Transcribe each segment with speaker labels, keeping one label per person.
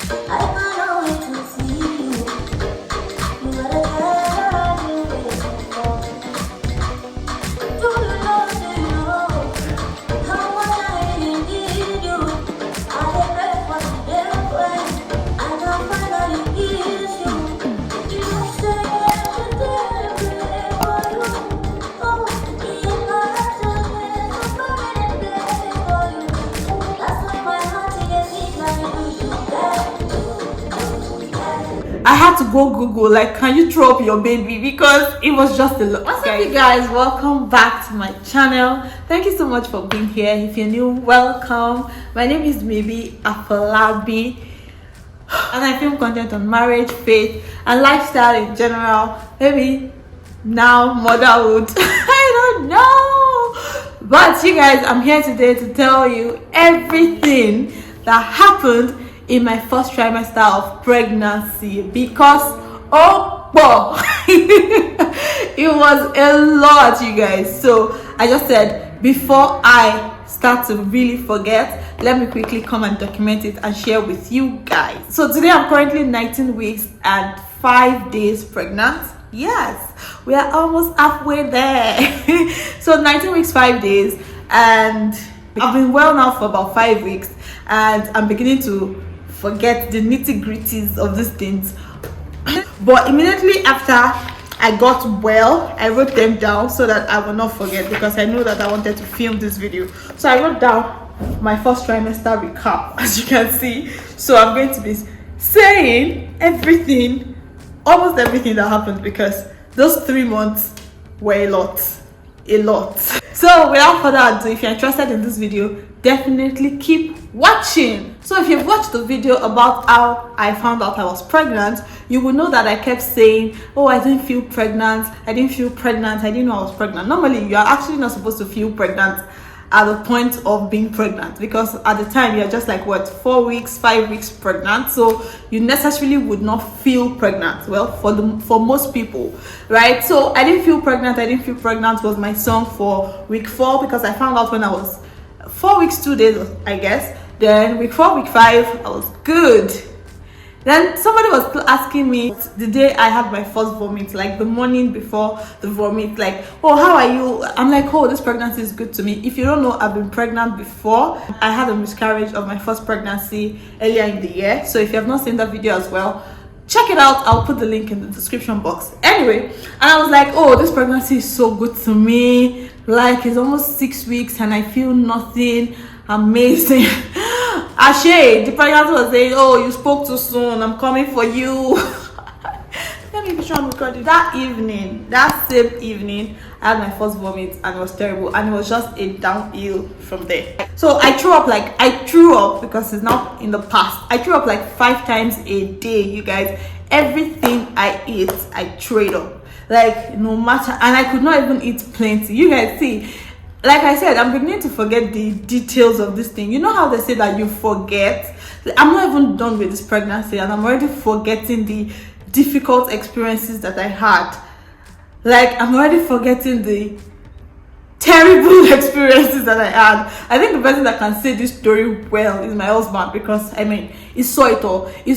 Speaker 1: I cannot wait to see you. You are the girl I've been waiting for. Do you know how much I really need you? I pray for the day when I can finally kiss you. You say every day I pray for you. Oh, in my heart I'm burning day for you. That's why my heart is beating like
Speaker 2: I had to go Google, like, can you throw up your baby? Because it was just a lot. What's up, you guys? Welcome back to my channel. Thank you so much for being here. If you're new, welcome. My name is Maybe Afolabi, and I film content on marriage, faith, and lifestyle in general. Maybe now motherhood. I don't know. But you guys, I'm here today to tell you everything that happened in my first trimester of pregnancy, because oh boy, it was a lot, you guys. So I just said, before I start to really forget, let me quickly come and document it and share with you guys. So today I'm currently 19 weeks and 5 days pregnant. Yes, we are almost halfway there. So 19 weeks 5 days, and I've been well now for about 5 weeks, and I'm beginning to forget the nitty-gritties of these things. But immediately after I got well, I wrote them down so that I will not forget, because I know that I wanted to film this video. So I wrote down my first trimester recap, as you can see. So I'm going to be saying everything, almost everything that happened, because those 3 months were a lot. So without further ado, if you're interested in this video, definitely keep watching. So if you've watched the video about how I found out I was pregnant, you will know that I kept saying, oh, I didn't feel pregnant, I didn't know I was pregnant. Normally you are actually not supposed to feel pregnant at the point of being pregnant, because at the time you're just like, what, 4 weeks, 5 weeks pregnant, so you necessarily would not feel pregnant. Well, for most people, right? So I didn't feel pregnant was my song for week 4, because I found out when I was 4 weeks 2 days, I guess. Then week 4, week 5, I was good. Then somebody was asking me the day I had my first vomit, like the morning before the vomit, like, oh, how are you? I'm like, oh, this pregnancy is good to me. If you don't know, I've been pregnant before. I had a miscarriage of my first pregnancy earlier in the year. So if you have not seen that video as well, check it out. I'll put the link in the description box. Anyway, and I was like, oh, this pregnancy is so good to me. Like, it's almost 6 weeks and I feel nothing. Amazing. Ashe, the pregnancy was saying, oh, you spoke too soon, I'm coming for you. Let me be sure I'm recording. That same evening, I had my first vomit and it was terrible, and it was just a downhill from there. So I threw up because it's now in the past. I threw up like 5 times a day, you guys. Everything I eat, I threw it up. Like, no matter, and I could not even eat plenty. You guys see, like I said, I'm beginning to forget the details of this thing. You know how they say that you forget? I'm not even done with this pregnancy and I'm already forgetting the difficult experiences that I had. Like, I'm already forgetting the terrible experiences that I had. I think the person that can say this story well is my husband, because I mean, he saw it all, he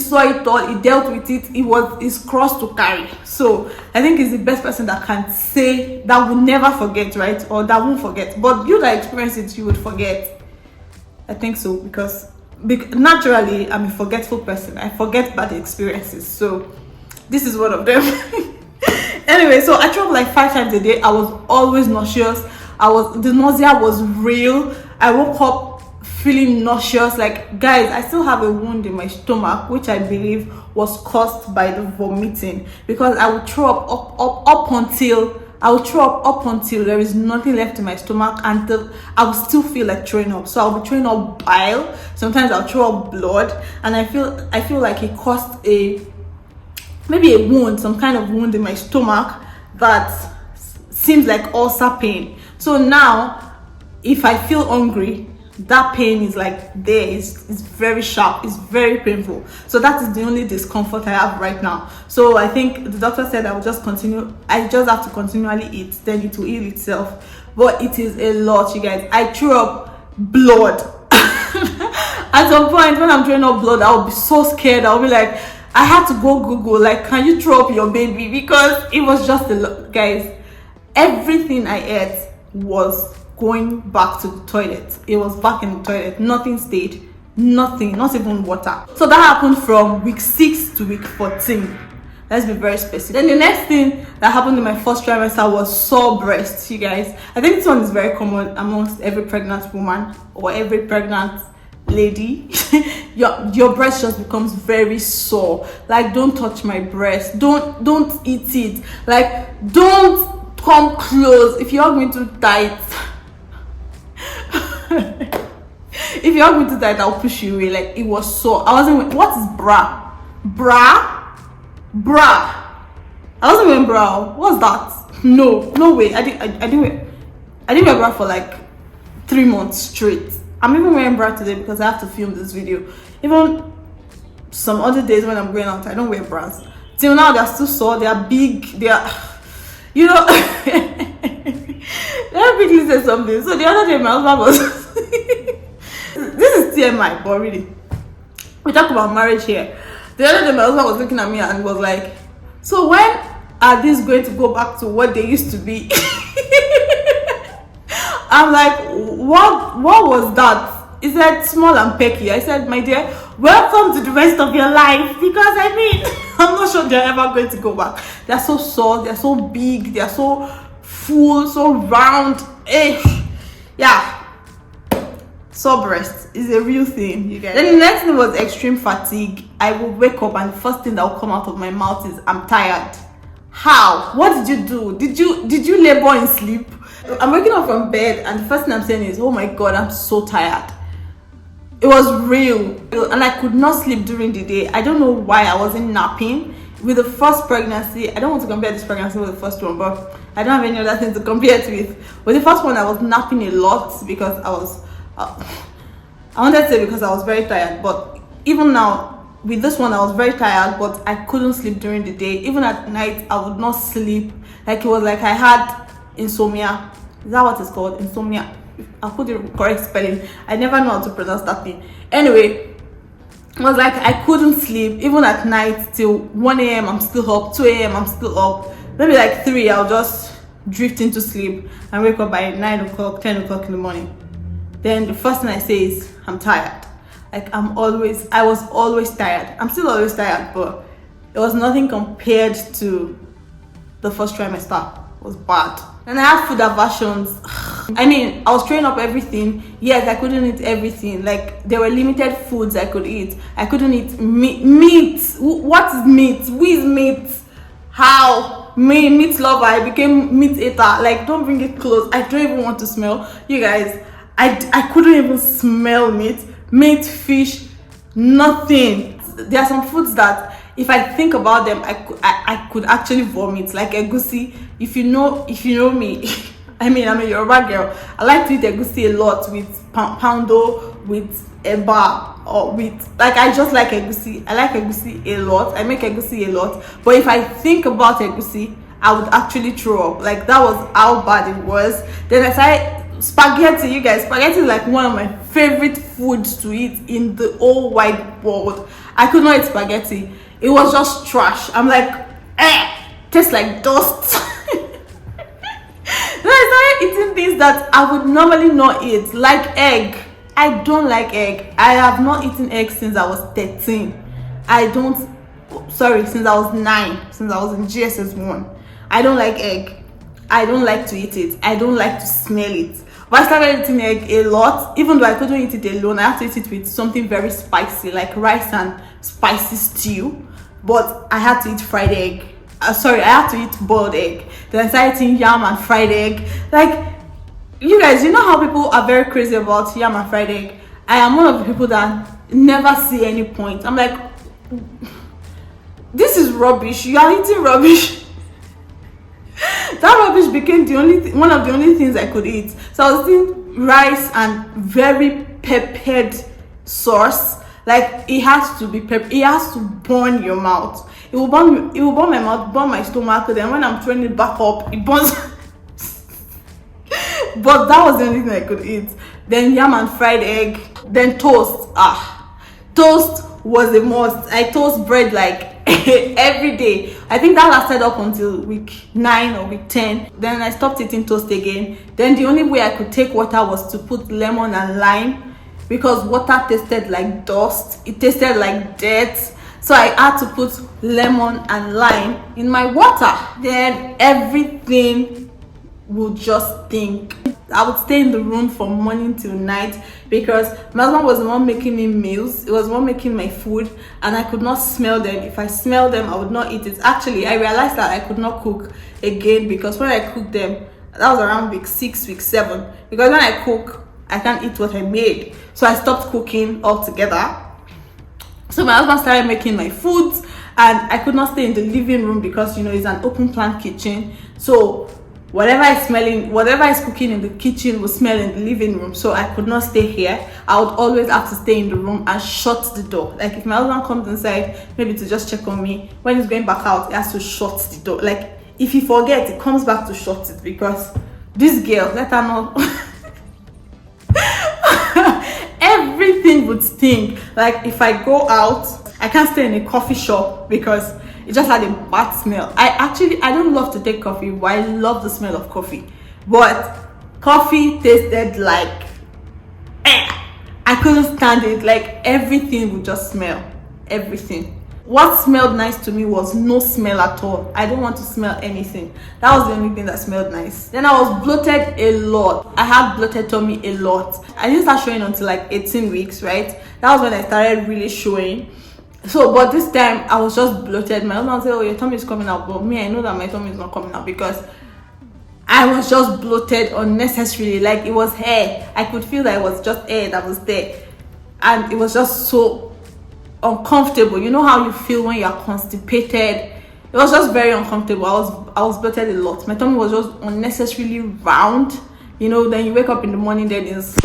Speaker 2: dealt with it, his cross to carry. So I think he's the best person that can say, that will never forget, right? Or that won't forget. But you that experience it, you would forget. I think so, because naturally I'm a forgetful person. I forget bad experiences, so this is one of them. Anyway, so I threw up like 5 times a day. I was always nauseous. The nausea was real. I woke up feeling nauseous. Like, guys, I still have a wound in my stomach, which I believe was caused by the vomiting, because I would throw up until there is nothing left in my stomach, and I would still feel like throwing up. So I'll be throwing up bile. Sometimes I'll throw up blood, and I feel like it caused maybe a wound, some kind of wound in my stomach that seems like ulcer pain. So now, if I feel hungry, that pain is like there. It's very sharp, it's very painful. So that is the only discomfort I have right now. So I think the doctor said I just have to continually eat, then it will heal itself. But it is a lot, you guys. I threw up blood. At some point when I'm drawing up blood, I'll be so scared. I'll be like, I had to go Google, like, can you throw up your baby? Because it was just a lot. Guys, everything I ate was going back to the toilet. It was back in the toilet. Nothing stayed. Nothing, not even water. So that happened from week 6 to week 14. Let's be very specific. Then the next thing that happened in my first trimester was sore breasts, you guys. I think this one is very common amongst every pregnant woman or every pregnant lady. your breast just becomes very sore. Like, don't touch my breast. Don't eat it. Like, don't come close. If you hug me too tight, if you hug me too tight, I'll push you away. Like, it was sore. I wasn't. What is bra? Bra. I wasn't wearing bra. What's that? No way. I didn't wear bra for like 3 months straight. I'm even wearing bra today because I have to film this video. Even some other days when I'm going out, I don't wear bras. Till now, they're still sore. They are big. They are, you know. Let me quickly say something. So the other day, my husband was. This is TMI, but really, we talk about marriage here. The other day, my husband was looking at me and was like, so when are these going to go back to what they used to be? I'm like, what was that? He said, small and pecky. I said, my dear, welcome to the rest of your life. Because I mean, I'm not sure they're ever going to go back. They're so soft, they're so big, they're so full, so round. Yeah. Sore breast is a real thing, you guys. Then the next thing was extreme fatigue. I would wake up and the first thing that will come out of my mouth is, I'm tired. How? What did you do? Did you labor in sleep? I'm waking up from bed and the first thing I'm saying is, oh my god, I'm so tired. It was real. And I could not sleep during the day. I don't know why I wasn't napping. With the first pregnancy, I don't want to compare this pregnancy with the first one, but I don't have any other thing to compare it with. With the first one, I was napping a lot because I wanted to say because I was very tired, but even now with this one I was very tired, but I couldn't sleep during the day. Even at night I would not sleep. Like, it was like I had insomnia. Is that what it's called? Insomnia. I'll put the correct spelling. I never know how to pronounce that thing. Anyway, it was like I couldn't sleep. Even at night till 1 a.m. I'm still up, 2 a.m. I'm still up. Maybe like 3 I'll just drift into sleep and wake up by 9 o'clock, 10 o'clock in the morning. Then the first thing I say is, I'm tired. Like, I was always tired. I'm still always tired, but it was nothing compared to the first trimester. It was bad. And I had food aversions. I mean, I was throwing up everything. Yes, I couldn't eat everything. Like, there were limited foods I could eat. I couldn't eat meat. What is meat? Who is meat? How? Me, meat lover. I became meat eater. Like, don't bring it close. I don't even want to smell. You guys, I couldn't even smell meat, fish, nothing. There are some foods that if I think about them, I could actually vomit. Like egusi. If you know me, I mean, I'm a Yoruba girl. I like to eat egusi a lot with poundo, with eba, or with, like, I just like egusi. I like egusi a lot. I make egusi a lot. But if I think about egusi, I would actually throw up. Like, that was how bad it was. Then I started spaghetti. You guys, spaghetti is like one of my favorite foods to eat in the whole wide world. I could not eat spaghetti. It was just trash. I'm like, tastes like dust. Then I started eating things that I would normally not eat, like egg. I don't like egg. I have not eaten egg since I was 13. Since I was 9, since I was in GSS 1. I don't like egg. I don't like to eat it. I don't like to smell it. But I started eating egg a lot. Even though I couldn't eat it alone, I have to eat it with something very spicy, like rice and spicy stew. But I had to eat fried egg. I had to eat boiled egg. Then I started eating yam and fried egg. Like, you guys, you know how people are very crazy about yam and fried egg? I am one of the people that never see any point. I'm like, this is rubbish. You are eating rubbish. That rubbish became one of the only things I could eat. So I was eating rice and very peppered sauce. Like, it has to be pepper. It has to burn your mouth. It will burn my mouth, burn my stomach. Then when I'm throwing it back up, it burns. But that was the only thing I could eat. Then yam and fried egg. Then toast. Toast was a must. I toast bread like every day. I think that lasted up until week 9 or week 10. Then I stopped eating toast again. Then the only way I could take water was to put lemon and lime, because water tasted like dust. It tasted like dirt. So I had to put lemon and lime in my water. Then everything would just stink. I would stay in the room from morning till night because my husband was the one making me meals. It was the one making my food, and I could not smell them. If I smell them, I would not eat it. Actually, I realized that I could not cook again, because when I cooked them, that was around week 6, week 7. Because when I cook, I can't eat what I made. So I stopped cooking altogether. So my husband started making my foods, and I could not stay in the living room because, you know, it's an open plan kitchen. So whatever is cooking in the kitchen will smell in the living room. So I could not stay here. I would always have to stay in the room and shut the door. Like if my husband comes inside, maybe to just check on me, when he's going back out, he has to shut the door. Like if he forgets, he comes back to shut it, because this girl, let her know. Everything would stink. Like if I go out, I can't stay in a coffee shop because it just had a bad smell. I don't love to take coffee, but I love the smell of coffee. But coffee tasted like I couldn't stand it. Like everything would just smell. Everything. What smelled nice to me was no smell at all. I don't want to smell anything. That was the only thing that smelled nice. Then I was bloated a lot. I had bloated tummy a lot. I didn't start showing until like 18 weeks, right? That was when I started really showing. So, but this time I was just bloated. My husband said, "Oh, your tummy is coming out," but me, I know that my tummy is not coming out because I was just bloated unnecessarily. Like it was hair. I could feel that it was just hair that was there, and it was just so uncomfortable. You know how you feel when you're constipated? It was just very uncomfortable. I was bloated a lot. My tummy was just unnecessarily round. You know, then you wake up in the morning, then it's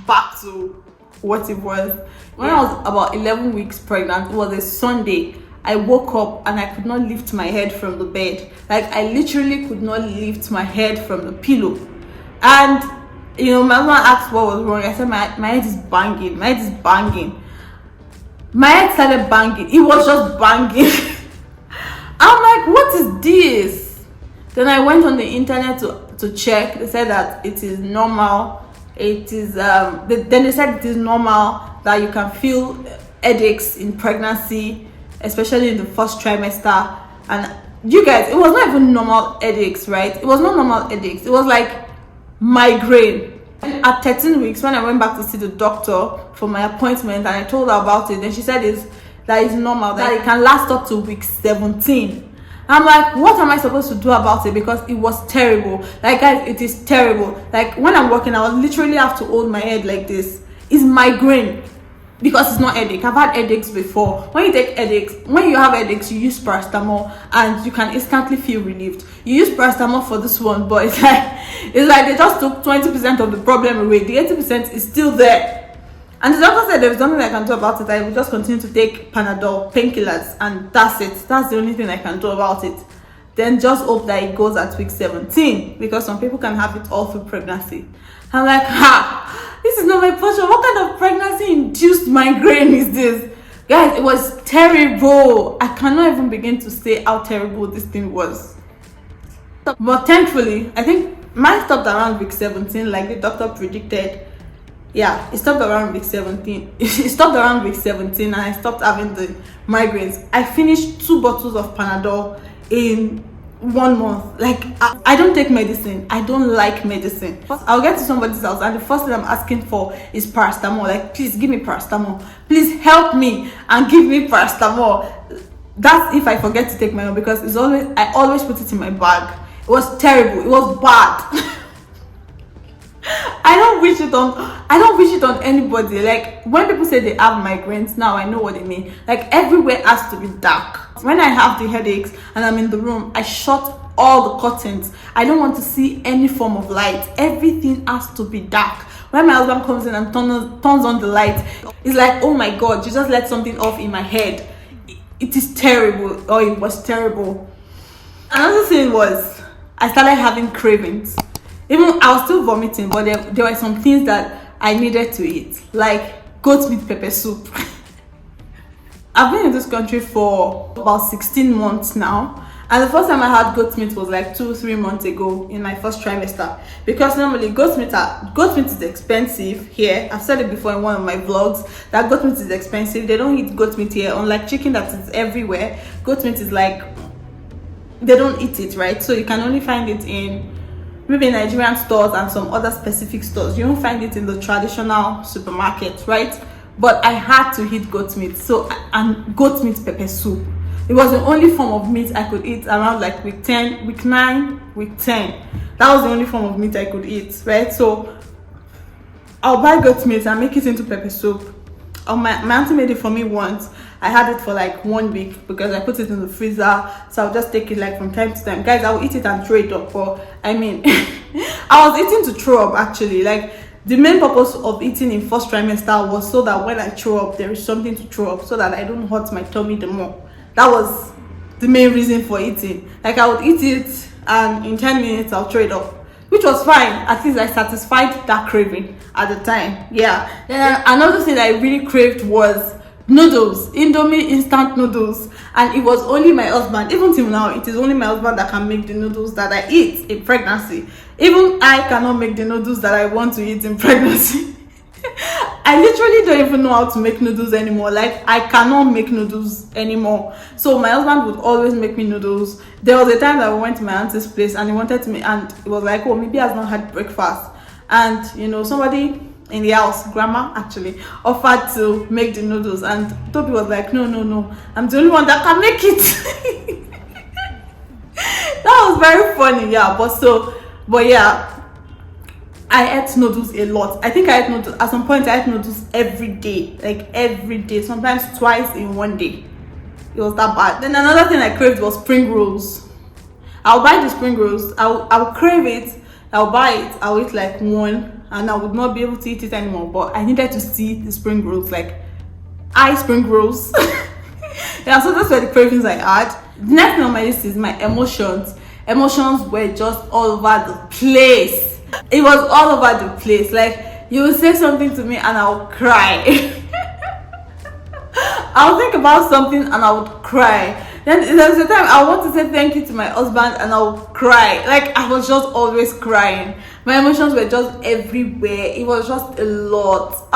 Speaker 2: back to what it was. When I was about 11 weeks pregnant, it was a Sunday. I woke up and I could not lift my head from the bed. Like I literally could not lift my head from the pillow. And you know, my husband asked what was wrong. I said my head is banging. My head is banging. My head started banging. It was just banging. I'm like, what is this? Then I went on the internet to check. They said that it is normal. It is then they said it is normal that you can feel headaches in pregnancy, especially in the first trimester. And you guys, it was not even normal headaches, right? It was not normal headaches. It was like migraine. At 13 weeks, when I went back to see the doctor for my appointment, and I told her about it, then she said that it's normal, that it can last up to week 17. I'm like, what am I supposed to do about it? Because it was terrible. Like guys, it is terrible. Like when I'm walking, I would literally have to hold my head like this. It's migraine. Because it's not headache. I've had headaches before. When you have headaches, you use paracetamol and you can instantly feel relieved. You use paracetamol for this one, but it's like they just took 20% of the problem away. The 80% is still there. And the doctor said there's nothing I can do about it. I will just continue to take Panadol, painkillers, and that's it. That's the only thing I can do about it. Then just hope that it goes at week 17, because some people can have it all through pregnancy. I'm like, this is not my portion. What kind of pregnancy-induced migraine is this? Guys, it was terrible. I cannot even begin to say how terrible this thing was. But thankfully, I think mine stopped around week 17, like the doctor predicted. Yeah, it stopped around week 17. It stopped around week 17 and I stopped having the migraines. I finished 2 bottles of Panadol in 1 month. Like I don't take medicine. I don't like medicine. I'll get to somebody's house and the first thing I'm asking for is paracetamol. Like, please give me paracetamol. Please help me and give me paracetamol. That's if I forget to take my own, because I always put it in my bag. It was terrible. It was bad. I don't wish it on anybody. Like when people say they have migraines, now I know what they mean. Like everywhere has to be dark. When I have the headaches and I'm in the room, I shut all the curtains. I don't want to see any form of light. Everything has to be dark. When my husband comes in and turns on the light, it's like, oh my god, you just let something off in my head. It is terrible. Oh, it was terrible. Another thing was I started having cravings. Even I was still vomiting, but there were some things that I needed to eat. Like goat meat pepper soup. I've been in this country for about 16 months now, and the first time I had goat meat was like 2-3 months ago in my first trimester. Because normally goat meat is expensive here. I've said it before in one of my vlogs that goat meat is expensive. They don't eat goat meat here, unlike chicken that is everywhere. Goat meat is like, they don't eat it, right? So you can only find it in maybe Nigerian stores and some other specific stores. You don't find it in the traditional supermarket, right? But I had to eat goat meat, and goat meat pepper soup. It was the only form of meat I could eat around like week 10, week 9, week 10. That was the only form of meat I could eat, right? So I'll buy goat meat and make it into pepper soup. My auntie made it for me once. I had it for like 1 week because I put it in the freezer. So I'll just take it like from time to time. Guys, I will eat it and throw it up. But I mean, I was eating to throw up actually. Like, the main purpose of eating in first trimester was so that when I throw up, there is something to throw up, so that I don't hurt my tummy the more. That was the main reason for eating. Like, I would eat it and in 10 minutes I'll throw it up, which was fine. At least I satisfied that craving at the time. Yeah. Then another thing I really craved was noodles, Indomie instant noodles, and it was only my husband. Even till now, it is only my husband that can make the noodles that I eat in pregnancy. Even I cannot make the noodles that I want to eat in pregnancy. I literally don't even know how to make noodles anymore. Like, I cannot make noodles anymore. So my husband would always make me noodles. There was a time that we went to my auntie's place and he wanted to make, and it was like, oh, maybe he has not had breakfast. And you know, somebody in the house, grandma actually, offered to make the noodles, and Toby was like, no, I'm the only one that can make it. That was very funny. Yeah, but yeah, I ate noodles a lot. I think I ate noodles at some point. I ate noodles every day, like every day, sometimes twice in one day. It was that bad. Then another thing I craved was spring rolls. I'll buy the spring rolls. I'll crave it. I'll buy it. I'll eat like one, and I would not be able to eat it anymore. But I needed to see the spring rolls, like spring rolls. Yeah, so those were the cravings I had. The next thing on my list is my emotions. Emotions were just all over the place. It was all over the place. Like, you would say something to me and I'll cry. I'll think about something and I would cry. Then there's a time I want to say thank you to my husband and I'll cry. Like, I was just always crying. My emotions were just everywhere. It was just a lot.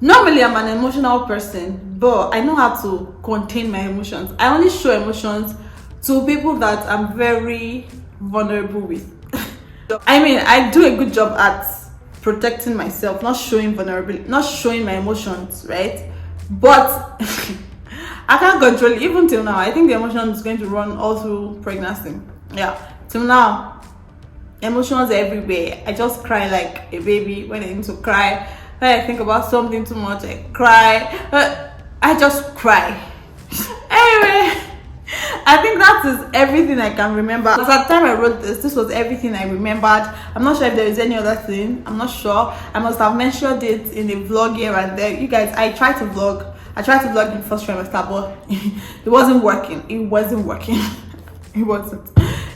Speaker 2: Normally I'm an emotional person, but I know how to contain my emotions. I only show emotions to people that I'm very vulnerable with. I mean, I do a good job at protecting myself, not showing vulnerability, not showing my emotions, right? But I can't control it. Even till now, I think the emotion is going to run all through pregnancy. Yeah, till now, emotions are everywhere. I just cry like a baby when I need to cry. When I think about something too much, I cry. But I just cry. Anyway, I think that is everything I can remember. Because at the time I wrote this was everything I remembered. I'm not sure if there is any other thing. I'm not sure. I must have mentioned it in a vlog here and there. You guys, I tried to vlog in first trimester, but it wasn't working. It wasn't.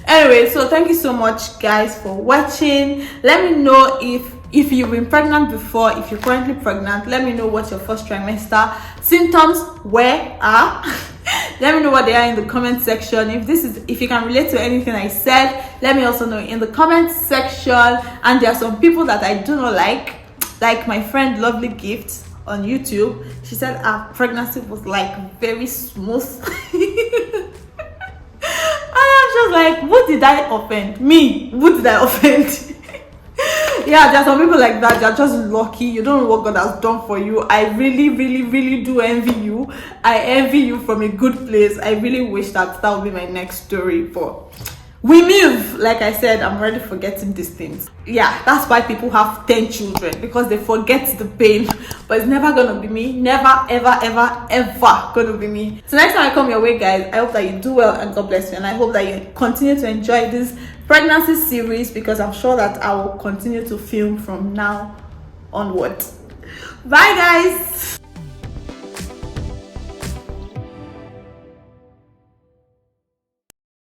Speaker 2: Anyway, so thank you so much, guys, for watching. Let me know if you've been pregnant before, if you're currently pregnant. Let me know what your first trimester symptoms are. Let me know what they are in the comment section. If you can relate to anything I said, let me also know in the comment section. And there are some people that I do not like my friend Lovely Gift on YouTube. She said her pregnancy was like very smooth. And I'm just like, what did I offend? Me? What did I offend? Yeah, there are some people like that. They're just lucky. You don't know what God has done for you. I really do envy you. I envy you from a good place. I really wish that would be my next story. But we move. Like I said, I'm already forgetting these things. Yeah, that's why people have 10 children, because they forget the pain. But it's never gonna be me. Never, ever gonna be me. So next time I come your way, guys, I hope that you do well and God bless you. And I hope that you continue to enjoy this pregnancy series, because I'm sure that I will continue to film from now onwards. Bye, guys.